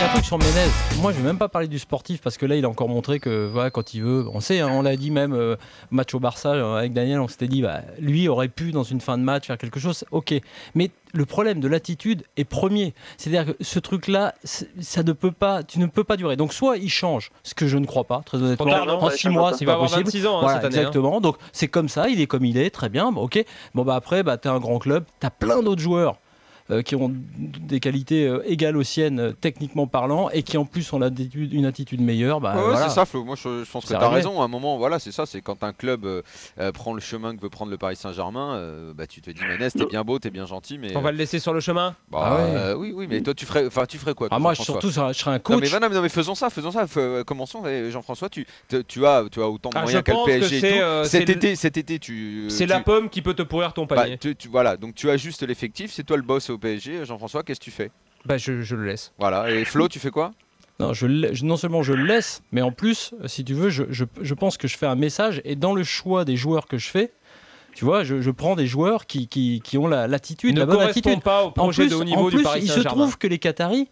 un truc sur Menez. Moi, je vais même pas parler du sportif parce que là, il a encore montré que voilà, quand il veut, on sait, hein, on l'a dit même match au Barça avec Daniel, on s'était dit, bah, lui aurait pu dans une fin de match faire quelque chose. Ok, mais le problème de l'attitude est premier. C'est-à-dire que ce truc-là, ça ne peut pas, tu ne peux pas durer. Donc soit il change, ce que je ne crois pas, très honnêtement. En 6 mois, c'est pas possible. 26 ans, hein, voilà, cette année, exactement. Hein. Donc c'est comme ça, il est comme il est, très bien. Bah, ok. Bon bah après, bah t'es un grand club, t'as plein d'autres joueurs. Qui ont des qualités égales aux siennes techniquement parlant et qui en plus ont une attitude meilleure. Bah, ouais, voilà. c'est ça Flo, moi je pense que tu as raison, à un moment voilà c'est ça, c'est quand un club prend le chemin que veut prendre le Paris Saint-Germain, bah, tu te dis Menez t'es bien beau, t'es bien gentil mais... On va le laisser sur le chemin bah, oui mais toi tu ferais quoi moi surtout je serais un coach. Non mais faisons ça, commençons Jean-François, tu as autant de moyens qu'à le PSG et tout. Cet été tu... C'est la pomme qui peut te pourrir ton panier. Voilà, donc tu ajustes l'effectif, c'est toi le boss au PSG, Jean-François, qu'est-ce que tu fais? Bah je le laisse. Voilà, et Flo, tu fais quoi? Non, non seulement je le laisse, mais en plus, si tu veux, je pense que je fais un message et dans le choix des joueurs que je fais, tu vois, je prends des joueurs qui ont l'attitude, la bonne attitude. Ne correspondent pas au projet de haut niveau du Paris Saint-Germain. Il se trouve que les Qataris,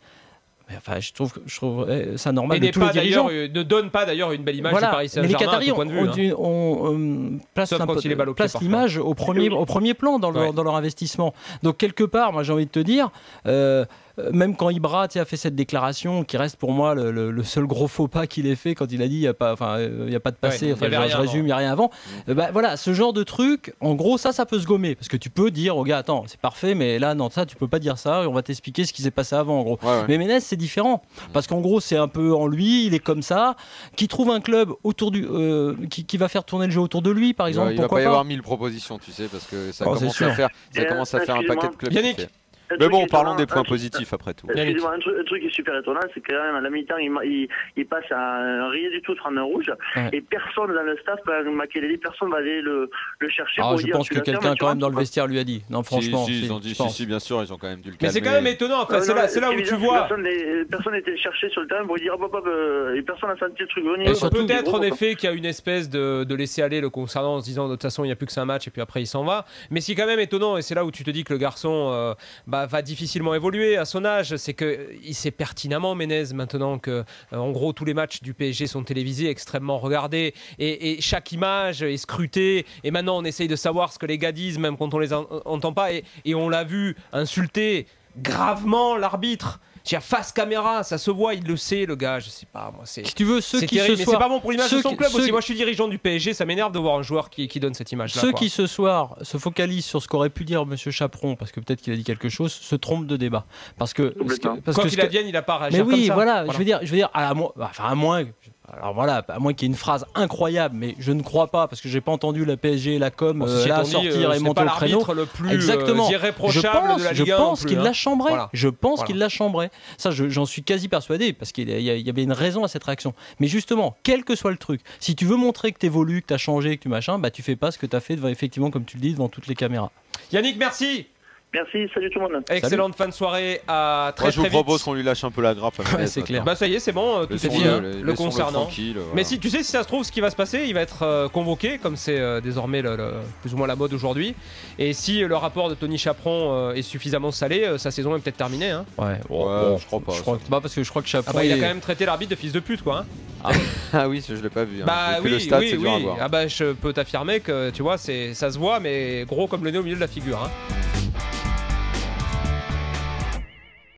enfin, je trouve ça normal de tous les dirigeants. Ne donne pas d'ailleurs une belle image du Paris Saint-Germain. Mais les Qataris placent l'image au premier plan dans leur investissement. Donc quelque part, moi j'ai envie de te dire, même quand Ibra a fait cette déclaration, qui reste pour moi le seul gros faux pas qu'il ait fait quand il a dit il n'y a pas de passé, je résume, il n'y a rien avant. Voilà, ce genre de truc, en gros, ça peut se gommer. Parce que tu peux dire au gars, attends, c'est parfait, mais là, non, ça, tu peux pas dire ça, et on va t'expliquer ce qui s'est passé avant, en gros. Mais Menez, c'est différent. Parce qu'en gros, c'est un peu en lui, il est comme ça, qui trouve un club autour qui va faire tourner le jeu autour de lui, par exemple. Il va pas y avoir 1000 propositions, tu sais, parce que ça commence à faire un paquet de clubs. Yannick. Mais bon, parlons des points positifs après tout. Excusez-moi, un truc qui est super étonnant, c'est que quand même à la mi-temps, il passe à rien du tout de prendre un rouge, et personne dans le staff, Makelele, personne va aller le chercher. Je pense que quelqu'un quand même dans le vestiaire lui a dit. Non, franchement. Ils ont dit, si, bien sûr, ils ont quand même dû le calmer. Mais c'est quand même étonnant, enfin, c'est là où tu vois. Personne n'était cherché sur le terrain pour dire, et personne n'a senti le truc venir. Peut-être en effet qu'il y a une espèce de laisser aller le concernant en se disant de toute façon il n'y a plus que 5 matchs et puis après il s'en va. Mais ce qui est quand même étonnant, et c'est là où tu te dis que le garçon va difficilement évoluer à son âge, c'est qu'il sait pertinemment, Menez, maintenant que en gros tous les matchs du PSG sont télévisés, extrêmement regardés, et chaque image est scrutée, et maintenant on essaye de savoir ce que les gars disent même quand on les entend pas, et on l'a vu insulter gravement l'arbitre. Face caméra, ça se voit, il le sait, le gars. Je sais pas, moi, c'est. Si tu veux, ceux qui terrible, mais c'est pas bon pour l'image de son club aussi. Moi, je suis dirigeant du PSG, ça m'énerve de voir un joueur qui donne cette image-là. Ceux qui ce soir se focalisent sur ce qu'aurait pu dire Monsieur Chaperon, parce que peut-être qu'il a dit quelque chose, se trompent de débat. Parce que quand il advienne, il a pas réagi comme ça. Mais oui, voilà. Je veux dire, à moins. Alors voilà, à moins qu'il y ait une phrase incroyable, mais je ne crois pas parce que j'ai pas entendu la PSG et la com sortir et monter au créneau. Le plus exactement. Irréprochable de la Ligue 1. Je pense qu'il l'a chambré. Voilà. Je pense qu'il l'a chambré. Ça, j'en suis quasi persuadé parce qu'il y avait une raison à cette réaction. Mais justement, quel que soit le truc, si tu veux montrer que tu évolues, que tu as changé, que tu machin, bah tu fais pas ce que tu as fait effectivement, comme tu le dis, devant toutes les caméras. Yannick, merci. Merci, salut tout le monde. Excellente fin de soirée, à très vite. Moi je vous propose qu'on lui lâche un peu la grappe. C'est clair. Bah ça y est, c'est bon, tout est fini le concernant. Mais si tu sais, si ça se trouve, ce qui va se passer, il va être convoqué, comme c'est désormais plus ou moins la mode aujourd'hui. Et si le rapport de Tony Chaperon est suffisamment salé, sa saison est peut-être terminée. Hein. Je crois pas. Parce que je crois que Chaperon. Il a quand même traité l'arbitre de fils de pute, quoi. Hein. Ah oui, je l'ai pas vu. Bah oui, je peux t'affirmer que tu vois, ça se voit, mais gros comme le nez au milieu de la figure. Hein.